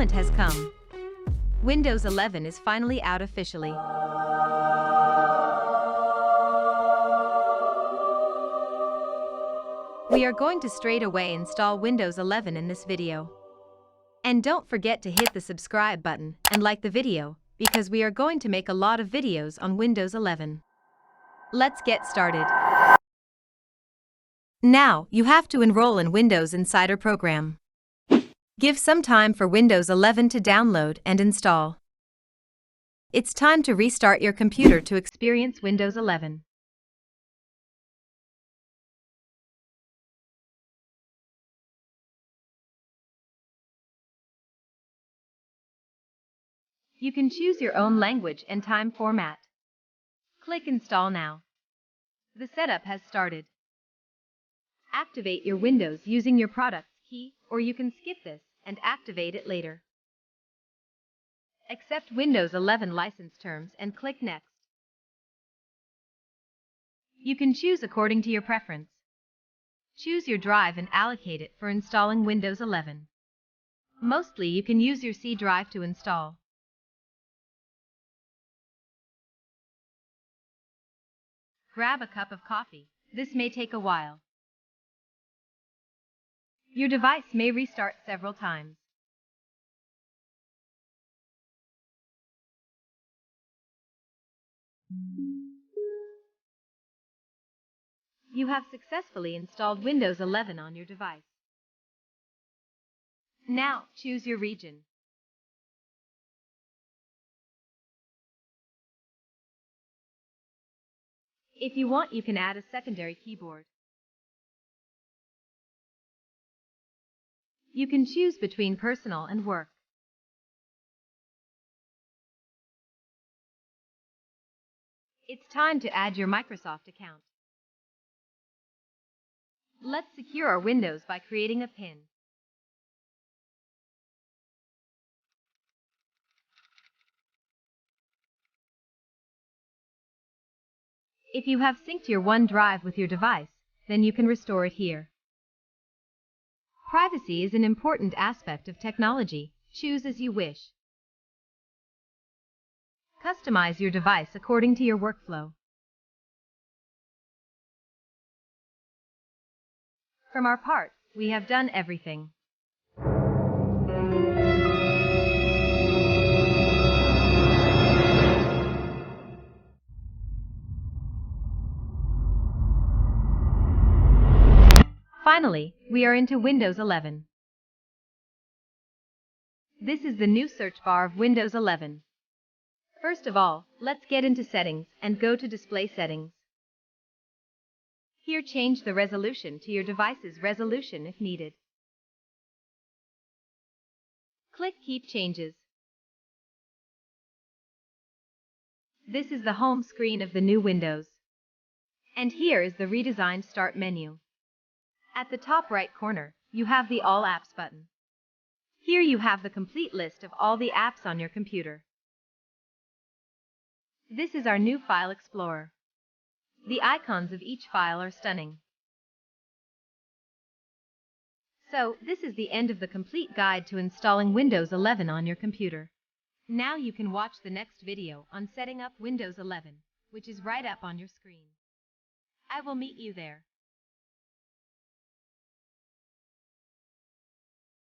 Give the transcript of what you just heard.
moment has come. Windows 11 is finally out officially. We are going to straight away install Windows 11 in this video. And don't forget to hit the subscribe button and like the video, because we are going to make a lot of videos on Windows 11. Let's get started. Now, you have to enroll in Windows Insider program. Give some time for Windows 11 to download and install. It's time to restart your computer to experience Windows 11. You can choose your own language and time format. Click Install now. The setup has started. Activate your Windows using your product key, or you can skip this and activate it later. Accept Windows 11 license terms and click Next. You can choose according to your preference. Choose your drive and allocate it for installing Windows 11. Mostly you can use your C drive to install. Grab a cup of coffee. This may take a while. Your device may restart several times. You have successfully installed Windows 11 on your device. Now, choose your region. If you want, you can add a secondary keyboard. You can choose between personal and work. It's time to add your Microsoft account. Let's secure our Windows by creating a PIN. If you have synced your OneDrive with your device, then you can restore it here. Privacy is an important aspect of technology. Choose as you wish. Customize your device according to your workflow. From our part, we have done everything. Finally, we are into Windows 11. This is the new search bar of Windows 11. First of all, let's get into Settings and go to Display Settings. Here, change the resolution to your device's resolution if needed. Click Keep Changes. This is the home screen of the new Windows. And here is the redesigned Start menu. At the top right corner, you have the All Apps button. Here you have the complete list of all the apps on your computer. This is our new File Explorer. The icons of each file are stunning. So, this is the end of the complete guide to installing Windows 11 on your computer. Now you can watch the next video on setting up Windows 11, which is right up on your screen. I will meet you there.